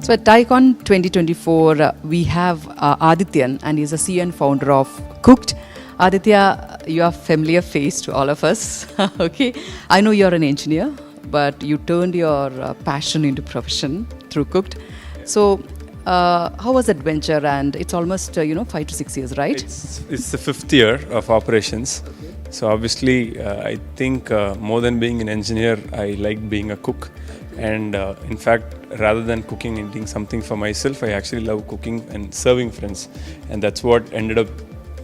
So at TiECon 2024, we have Adityan, and he's a CEO and founder of Cooked. Aditya, you are a familiar face to all of us. Okay, I know you're an engineer, but you turned your passion into profession through Cooked. So, how was that venture? And it's almost 5 to 6 years, right? It's the fifth year of operations. So obviously, I think more than being an engineer, I like being a cook. And in fact, rather than cooking and eating something for myself, I actually love cooking and serving friends. And that's what ended up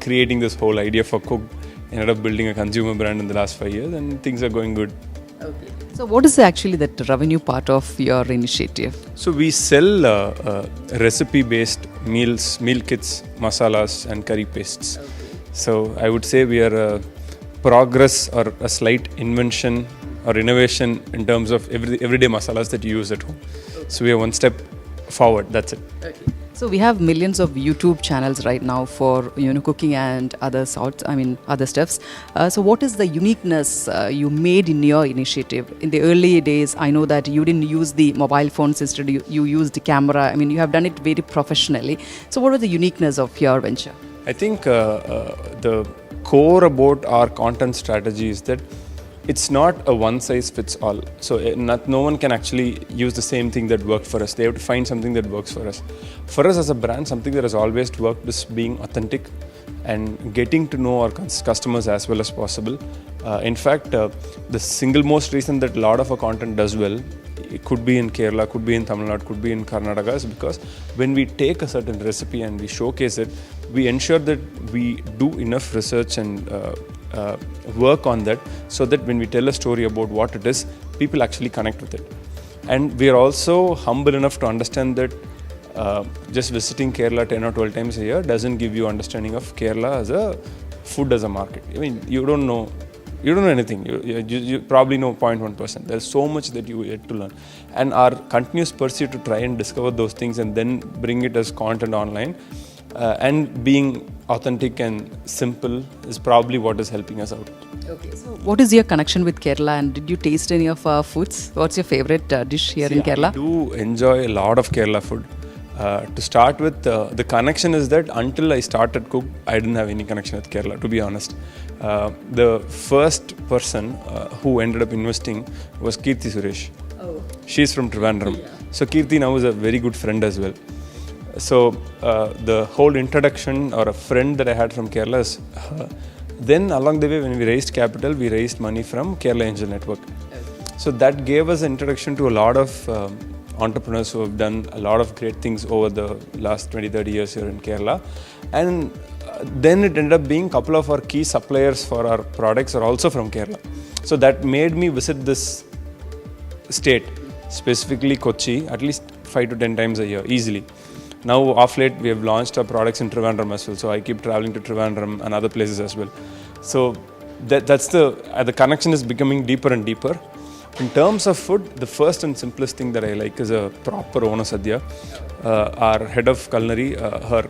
creating this whole idea for Cooked. Ended up building a consumer brand in the last 5 years, and things are going good. Okay. So what is actually the revenue part of your initiative? So we sell recipe-based meals, meal kits, masalas, and curry pastes. Okay. So I would say we are a progress or a slight invention or innovation in terms of everyday masalas that you use at home. Okay. So we are one step forward. That's it. Okay. So we have millions of YouTube channels right now for cooking and other sorts. Other stuffs. So what is the uniqueness you made in your initiative? In the early days, I know that you didn't use the mobile phones. Instead, you used the camera. You have done it very professionally. So what was the uniqueness of your venture? I think the core about our content strategy is that it's not a one-size-fits-all. So no one can actually use the same thing that worked for us. They have to find something that works for us. For us as a brand, something that has always worked is being authentic and getting to know our customers as well as possible. In fact, the single most reason that a lot of our content does well, it could be in Kerala, could be in Tamil Nadu, could be in Karnataka, is because when we take a certain recipe and we showcase it, we ensure that we do enough research and work on that, so that when we tell a story about what it is, people actually connect with it. And we are also humble enough to understand that just visiting Kerala 10 or 12 times a year doesn't give you understanding of Kerala as a food as a market. You don't know anything. You probably know 0.1%. There's so much that you yet to learn. And our continuous pursuit to try and discover those things and then bring it as content online and being authentic and simple is probably what is helping us out. Okay, so what is your connection with Kerala, and did you taste any of our foods? What's your favorite dish here in Kerala? I do enjoy a lot of Kerala food. To start with, the connection is that until I started Cook, I didn't have any connection with Kerala, to be honest. The first person who ended up investing was Kirti Suresh. Oh. She's from Trivandrum. Yeah. So Kirti now is a very good friend as well. So the whole introduction or a friend that I had from Kerala is then along the way when we raised capital, we raised money from Kerala Angel Network. Okay. So that gave us an introduction to a lot of entrepreneurs who have done a lot of great things over the last 20-30 years here in Kerala. And then it ended up being a couple of our key suppliers for our products are also from Kerala. So that made me visit this state, specifically Kochi, at least 5 to 10 times a year, easily. Now, off late, we have launched our products in Trivandrum as well. So I keep traveling to Trivandrum and other places as well. So that's the connection is becoming deeper and deeper. In terms of food, the first and simplest thing that I like is a proper Onam Sadhya. Our head of culinary, her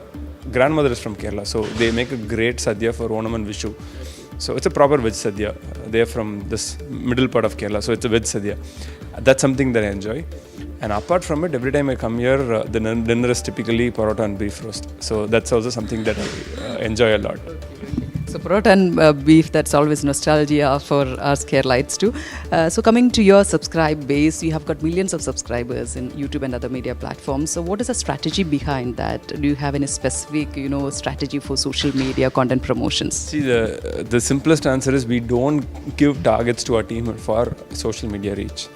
grandmother is from Kerala. So they make a great Sadhya for Onam and Vishu. So it's a proper veg Sadhya. They are from this middle part of Kerala. So it's a veg Sadhya. That's something that I enjoy. And apart from it, every time I come here, the dinner is typically parota and beef roast. So that's also something that I enjoy a lot. So parota and beef, that's always nostalgia for us Keralites too. So coming to your subscribe base, you have got millions of subscribers in YouTube and other media platforms. So what is the strategy behind that? Do you have any specific, strategy for social media content promotions? See, the simplest answer is we don't give targets to our team for social media reach.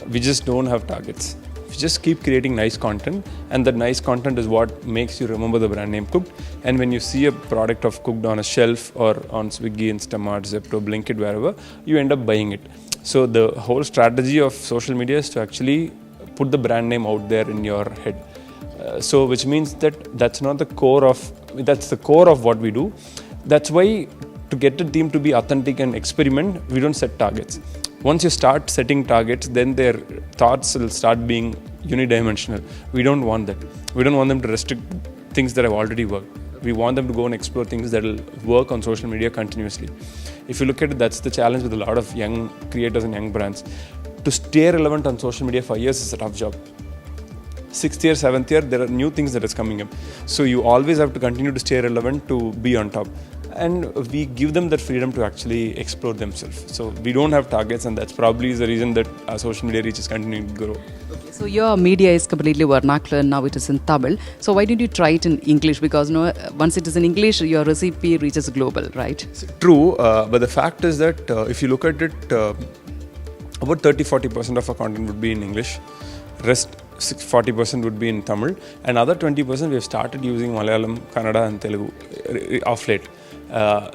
We just don't have targets. We just keep creating nice content, and that nice content is what makes you remember the brand name Cooked. And when you see a product of Cooked on a shelf or on Swiggy, Instamart, Zepto, Blinkit, wherever, you end up buying it. So the whole strategy of social media is to actually put the brand name out there in your head. So which means that that's the core of what we do. That's why to get the team to be authentic and experiment, we don't set targets. Once you start setting targets, then their thoughts will start being unidimensional. We don't want that. We don't want them to restrict things that have already worked. We want them to go and explore things that will work on social media continuously. If you look at it, that's the challenge with a lot of young creators and young brands. To stay relevant on social media for years is a tough job. 6th year, 7th year, there are new things that is coming up. So you always have to continue to stay relevant to be on top. And we give them that freedom to actually explore themselves. So we don't have targets, and that's probably the reason that our social media reach is continuing to grow. So your media is completely vernacular, now it is in Tamil. So why didn't you try it in English? Because once it is in English, your recipe reaches global, right? True, but the fact is that if you look at it, about 30-40% of our content would be in English. Rest 40% would be in Tamil, and other 20% we have started using Malayalam, Kannada and Telugu of late.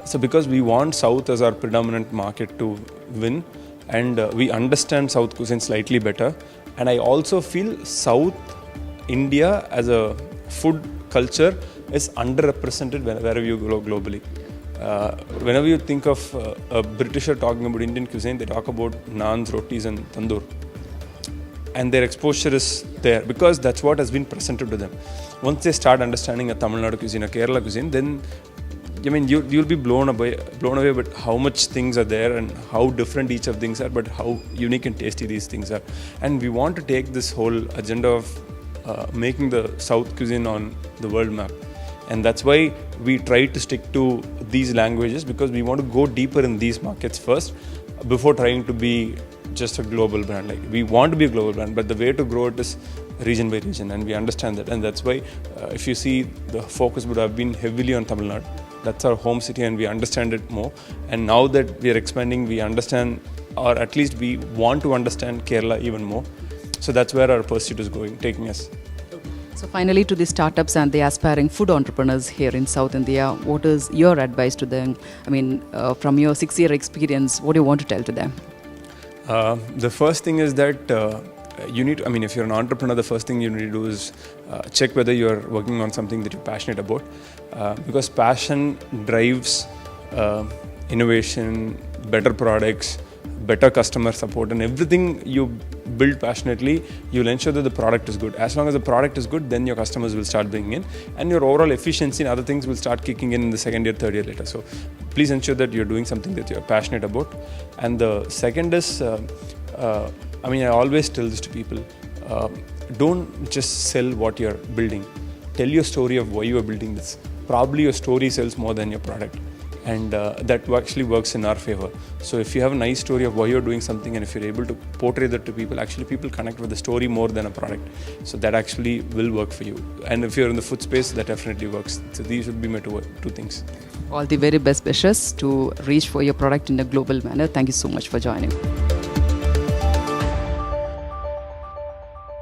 So because we want South as our predominant market to win, and we understand South cuisine slightly better, and I also feel South India as a food culture is underrepresented wherever you go globally. Whenever you think of a Britisher talking about Indian cuisine, they talk about naans, rotis and tandoor. And their exposure is there because that's what has been presented to them. Once they start understanding a Tamil Nadu cuisine, a Kerala cuisine, then I mean you'll be blown away by how much things are there and how different each of things are, but how unique and tasty these things are. And we want to take this whole agenda of making the South cuisine on the world map. And that's why we try to stick to these languages, because we want to go deeper in these markets first before trying to be just a global brand. Like, we want to be a global brand, but the way to grow it is region by region, and we understand that. And that's why if you see, the focus would have been heavily on Tamil Nadu. That's our home city and we understand it more. And now that we are expanding, we understand, or at least we want to understand Kerala even more. So that's where our pursuit is going, taking us. So finally, to the startups and the aspiring food entrepreneurs here in South India, what is your advice to them? I mean, from your 6-year experience, what do you want to tell to them? The first thing is that you need to, I mean, if you're an entrepreneur, the first thing you need to do is check whether you're working on something that you're passionate about. Because passion drives innovation, better products, better customer support, and everything you build passionately, you'll ensure that the product is good. As long as the product is good, then your customers will start bringing in, and your overall efficiency and other things will start kicking in the second year, third year later. So please ensure that you're doing something that you're passionate about. And the second is, I mean, I always tell this to people, don't just sell what you're building. Tell your story of why you are building this. Probably your story sells more than your product. And that actually works in our favor. So if you have a nice story of why you're doing something, and if you're able to portray that to people, actually people connect with the story more than a product. So that actually will work for you. And if you're in the food space, that definitely works. So these would be my two things. All the very best wishes to reach for your product in a global manner. Thank you so much for joining.